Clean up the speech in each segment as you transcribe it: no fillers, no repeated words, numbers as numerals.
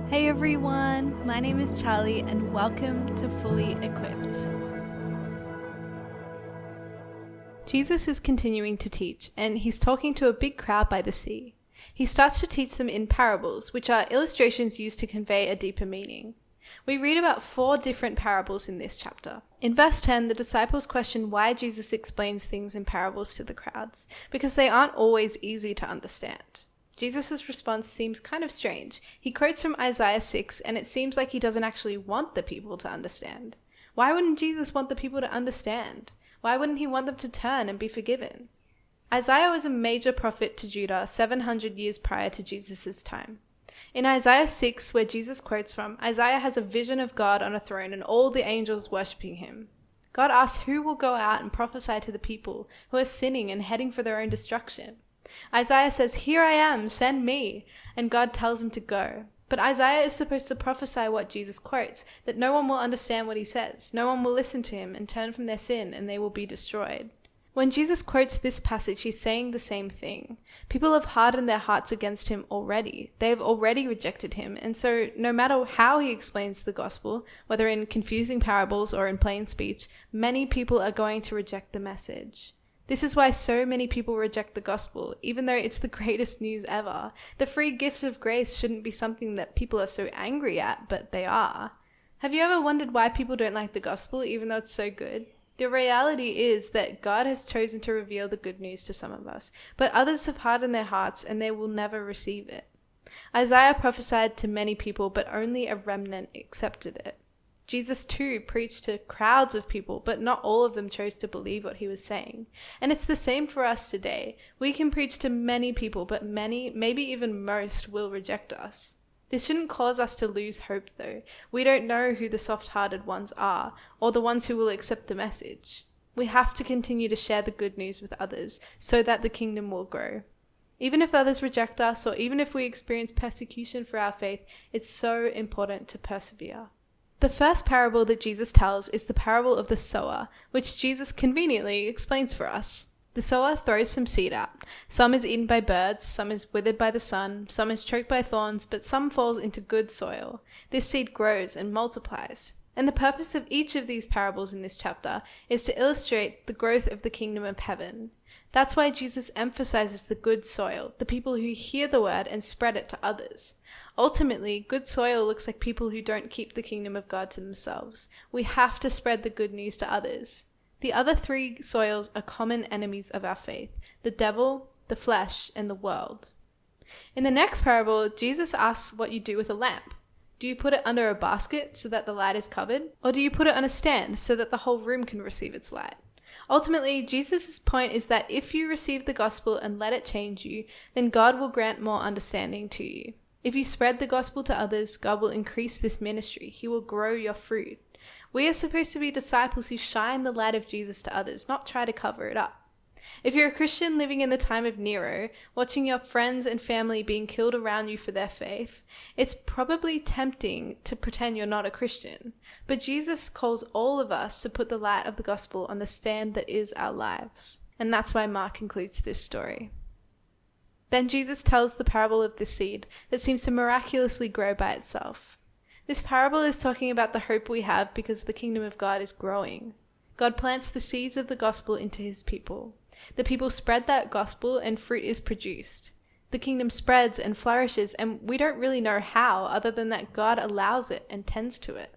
Hey everyone, my name is Charlie and welcome to Fully Equipped. Jesus is continuing to teach and he's talking to a big crowd by the sea. He starts to teach them in parables, which are illustrations used to convey a deeper meaning. We read about 4 different parables in this chapter. In verse 10, the disciples question why Jesus explains things in parables to the crowds, because they aren't always easy to understand. Jesus' response seems kind of strange. He quotes from Isaiah 6, and it seems like he doesn't actually want the people to understand. Why wouldn't Jesus want the people to understand? Why wouldn't he want them to turn and be forgiven? Isaiah was a major prophet to Judah 700 years prior to Jesus' time. In Isaiah 6, where Jesus quotes from, Isaiah has a vision of God on a throne and all the angels worshipping him. God asks who will go out and prophesy to the people who are sinning and heading for their own destruction. Isaiah says, "Here I am, send me," and God tells him to go. But Isaiah is supposed to prophesy what Jesus quotes, that no one will understand what he says, no one will listen to him and turn from their sin, and they will be destroyed. When Jesus quotes this passage, he's saying the same thing. People have hardened their hearts against him already. They have already rejected him, and so no matter how he explains the gospel, whether in confusing parables or in plain speech, many people are going to reject the message. This is why so many people reject the gospel, even though it's the greatest news ever. The free gift of grace shouldn't be something that people are so angry at, but they are. Have you ever wondered why people don't like the gospel, even though it's so good? The reality is that God has chosen to reveal the good news to some of us, but others have hardened their hearts and they will never receive it. Isaiah prophesied to many people, but only a remnant accepted it. Jesus too preached to crowds of people, but not all of them chose to believe what he was saying. And it's the same for us today. We can preach to many people, but many, maybe even most, will reject us. This shouldn't cause us to lose hope though. We don't know who the soft-hearted ones are, or the ones who will accept the message. We have to continue to share the good news with others, so that the kingdom will grow. Even if others reject us, or even if we experience persecution for our faith, it's so important to persevere. The first parable that Jesus tells is the parable of the sower, which Jesus conveniently explains for us. The sower throws some seed out. Some is eaten by birds, some is withered by the sun, some is choked by thorns, but some falls into good soil. This seed grows and multiplies. And the purpose of each of these parables in this chapter is to illustrate the growth of the kingdom of heaven. That's why Jesus emphasizes the good soil, the people who hear the word and spread it to others. Ultimately, good soil looks like people who don't keep the kingdom of God to themselves. We have to spread the good news to others. The other 3 soils are common enemies of our faith: the devil, the flesh, and the world. In the next parable, Jesus asks what you do with a lamp. Do you put it under a basket so that the light is covered? Or do you put it on a stand so that the whole room can receive its light? Ultimately, Jesus' point is that if you receive the gospel and let it change you, then God will grant more understanding to you. If you spread the gospel to others, God will increase this ministry. He will grow your fruit. We are supposed to be disciples who shine the light of Jesus to others, not try to cover it up. If you're a Christian living in the time of Nero, watching your friends and family being killed around you for their faith, it's probably tempting to pretend you're not a Christian. But Jesus calls all of us to put the light of the gospel on the stand that is our lives. And that's why Mark includes this story. Then Jesus tells the parable of the seed that seems to miraculously grow by itself. This parable is talking about the hope we have because the kingdom of God is growing. God plants the seeds of the gospel into his people. The people spread that gospel and fruit is produced. The kingdom spreads and flourishes, and we don't really know how other than that God allows it and tends to it.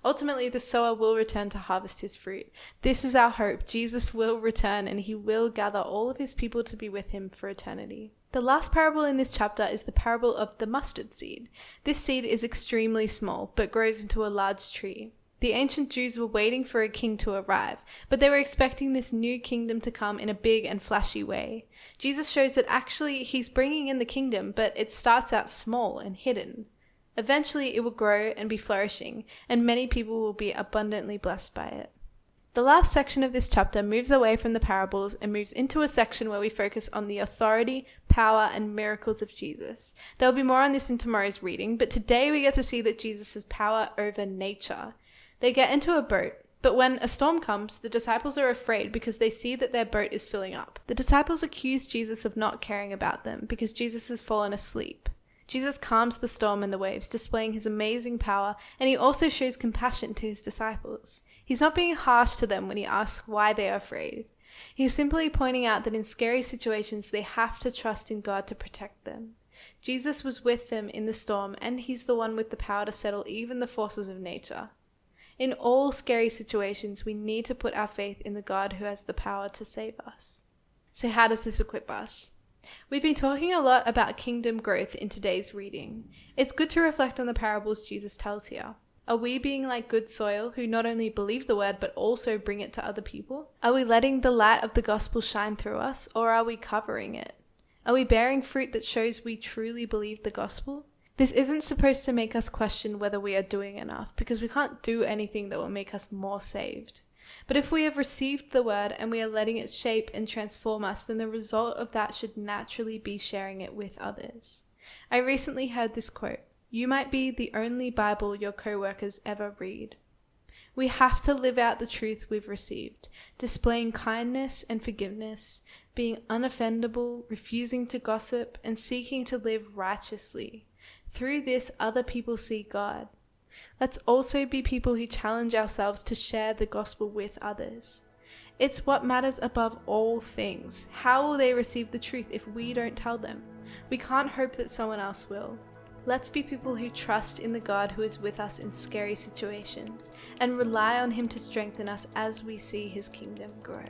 Ultimately, the sower will return to harvest his fruit. This is our hope. Jesus will return and he will gather all of his people to be with him for eternity. The last parable in this chapter is the parable of the mustard seed. This seed is extremely small, but grows into a large tree. The ancient Jews were waiting for a king to arrive, but they were expecting this new kingdom to come in a big and flashy way. Jesus shows that actually he's bringing in the kingdom, but it starts out small and hidden. Eventually it will grow and be flourishing, and many people will be abundantly blessed by it. The last section of this chapter moves away from the parables and moves into a section where we focus on the authority, power, and miracles of Jesus. There will be more on this in tomorrow's reading, but today we get to see that Jesus has power over nature. They get into a boat, but when a storm comes, the disciples are afraid because they see that their boat is filling up. The disciples accuse Jesus of not caring about them because Jesus has fallen asleep. Jesus calms the storm and the waves, displaying his amazing power, and he also shows compassion to his disciples. He's not being harsh to them when he asks why they are afraid. He's simply pointing out that in scary situations they have to trust in God to protect them. Jesus was with them in the storm, and he's the one with the power to settle even the forces of nature. In all scary situations, we need to put our faith in the God who has the power to save us. So how does this equip us? We've been talking a lot about kingdom growth in today's reading. It's good to reflect on the parables Jesus tells here. Are we being like good soil who not only believe the word but also bring it to other people? Are we letting the light of the gospel shine through us, or are we covering it? Are we bearing fruit that shows we truly believe the gospel? This isn't supposed to make us question whether we are doing enough, because we can't do anything that will make us more saved. But if we have received the word and we are letting it shape and transform us, then the result of that should naturally be sharing it with others. I recently heard this quote: "You might be the only Bible your co-workers ever read." We have to live out the truth we've received, displaying kindness and forgiveness, being unoffendable, refusing to gossip, and seeking to live righteously. Through this, other people see God. Let's also be people who challenge ourselves to share the gospel with others. It's what matters above all things. How will they receive the truth if we don't tell them? We can't hope that someone else will. Let's be people who trust in the God who is with us in scary situations and rely on him to strengthen us as we see his kingdom grow.